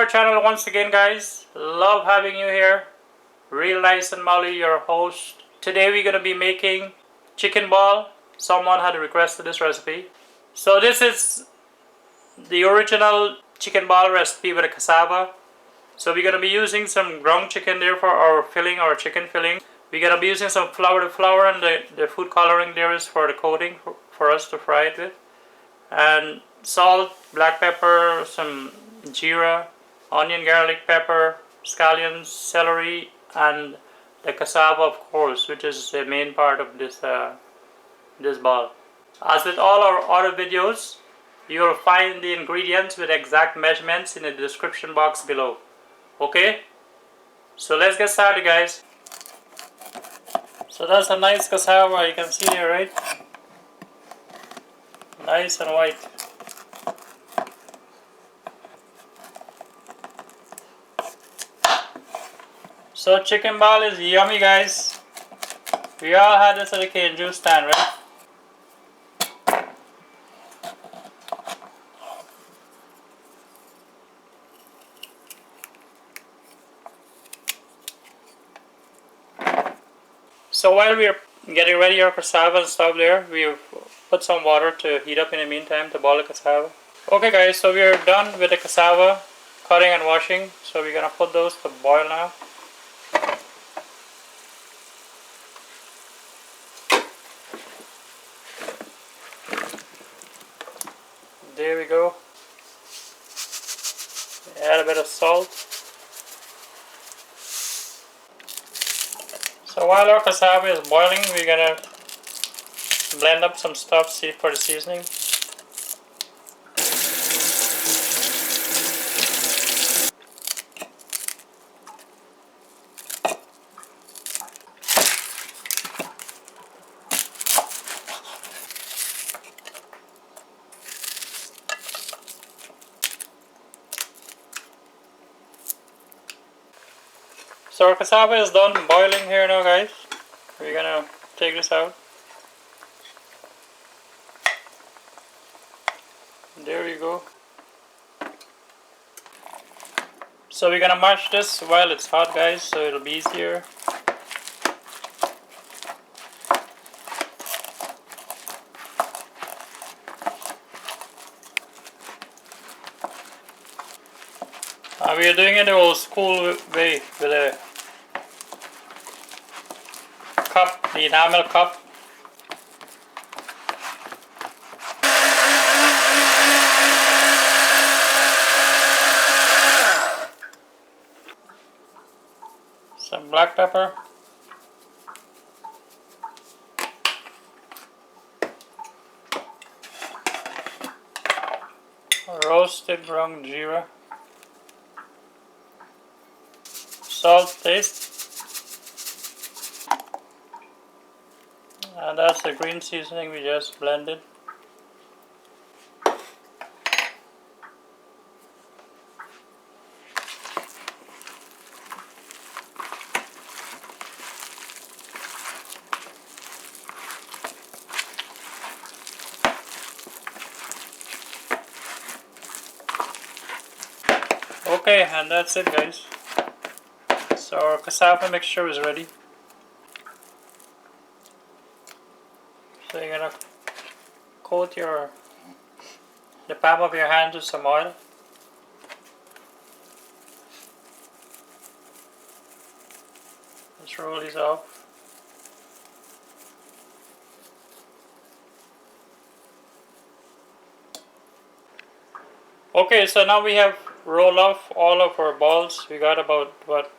our channel once again, guys. Love having you here. Real Nice and Molly, your host. Today we're going to be making chicken ball. Someone had requested this recipe. So this is the original chicken ball recipe with a cassava. So we're going to be using some ground chicken there for our filling, our chicken filling. We're going to be using some flour. The flour and the food coloring there is for the coating for us to fry it with. And salt, black pepper, some geera, onion, garlic, pepper, scallions, celery, and the cassava, of course, which is the main part of this ball. As with all our other videos, you will find the ingredients with exact measurements in the description box below. Okay? So let's get started, guys. So that's a nice cassava, you can see there, right? Nice and white. So chicken ball is yummy, guys. We all had this at the cane juice stand, right? So while we're getting ready our cassava and stuff there, we've put some water to heat up in the meantime to boil the cassava. Okay guys, so we're done with the cassava cutting and washing. So we're gonna put those to boil now. There we go. Add a bit of salt. So while our cassava is boiling, we're gonna blend up some stuff for the seasoning. So our cassava is done boiling here now, guys. We're gonna take this out. There we go. So we're gonna mash this while it's hot, guys, so it'll be easier. We are doing it the old school way with a cup, the enamel cup. Some black pepper. Roasted ground geera. Salt taste, and that's the green seasoning we just blended. Okay, and that's it, guys. So our cassava mixture is ready. So you're gonna coat the palm of your hand with some oil. Let's roll these off. Okay, so now we have rolled off all of our balls. We got about what?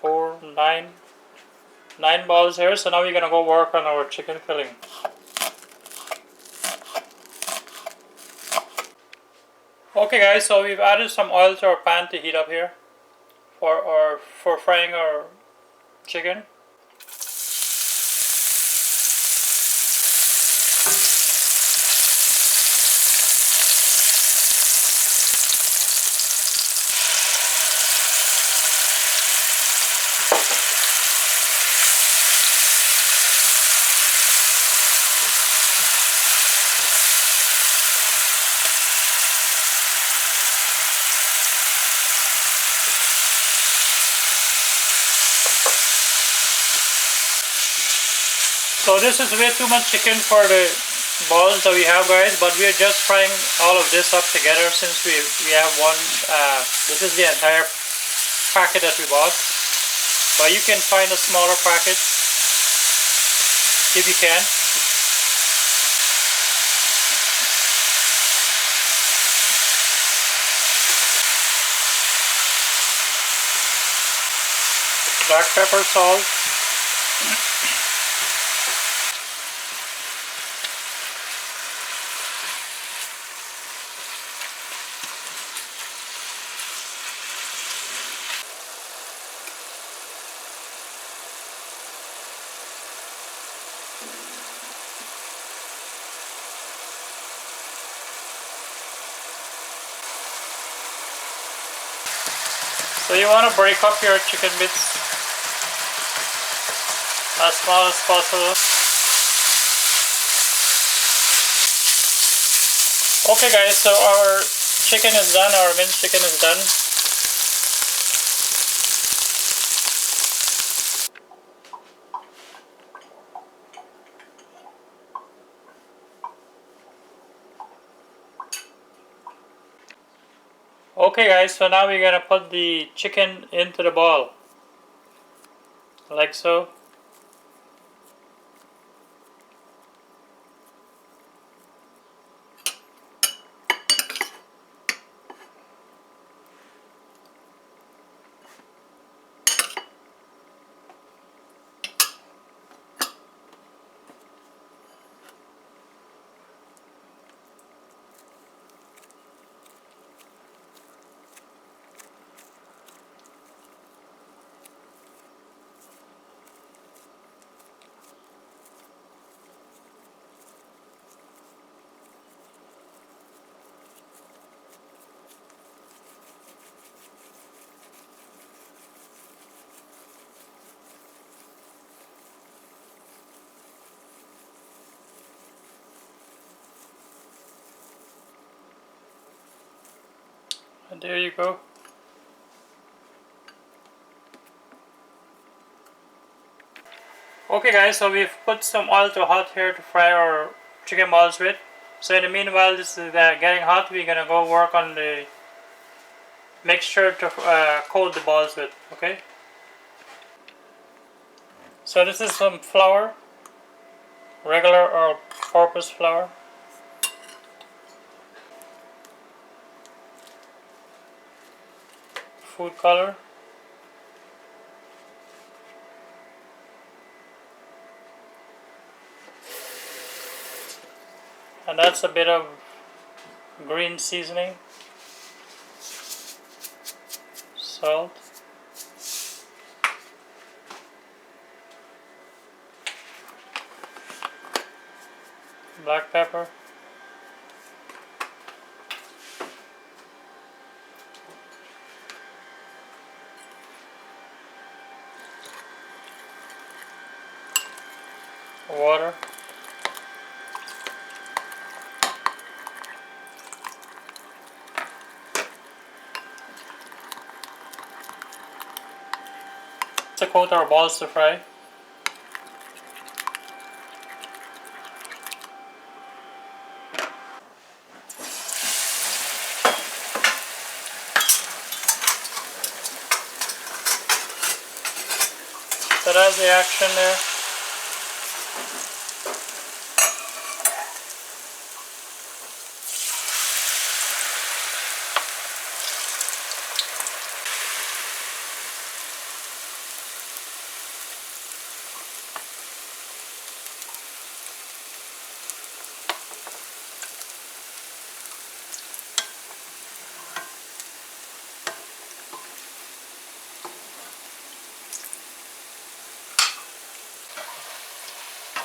9 balls here. So now we're gonna go work on our chicken filling. Okay guys, so we've added some oil to our pan to heat up here for frying our chicken. So this is way too much chicken for the balls that we have, guys, but we are just frying all of this up together since we have one. This is the entire packet that we bought, but you can find a smaller packet if you can. Black pepper, salt. So you want to break up your chicken bits as small as possible. Okay guys, so our chicken is done, our minced chicken is done. Okay guys, so now we're gonna put the chicken into the bowl, like so. And there you go. Okay guys, so we've put some oil to hot here to fry our chicken balls with. So in the meanwhile this is getting hot, we're gonna go work on the mixture to coat the balls with, okay? So this is some flour, regular or all-purpose flour. Food color. And that's a bit of green seasoning. Salt. Black pepper. Water. To coat our balls to fry. So that's the action there.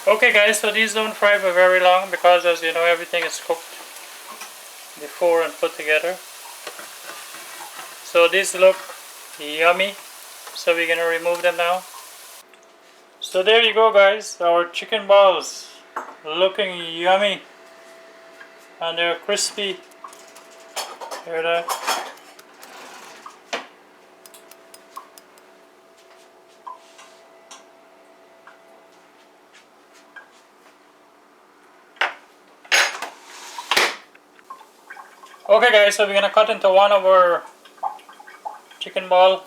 Okay guys, so these don't fry for very long because as you know everything is cooked before and put together. So these look yummy, so we're gonna remove them now. So there you go guys, our chicken balls looking yummy and they're crispy. Hear that? Okay guys, so we're gonna cut into one of our chicken ball.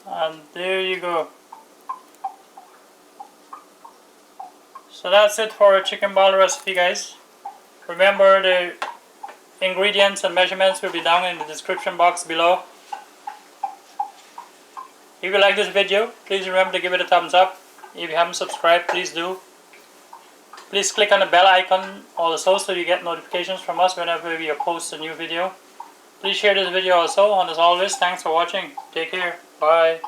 And there you go. So that's it for a chicken ball recipe, guys. Remember, the ingredients and measurements will be down in the description box below. If you like this video, please remember to give it a thumbs up. If you haven't subscribed, please do. Please click on the bell icon also so you get notifications from us whenever we post a new video. Please share this video also, and as always, thanks for watching. Take care. Bye.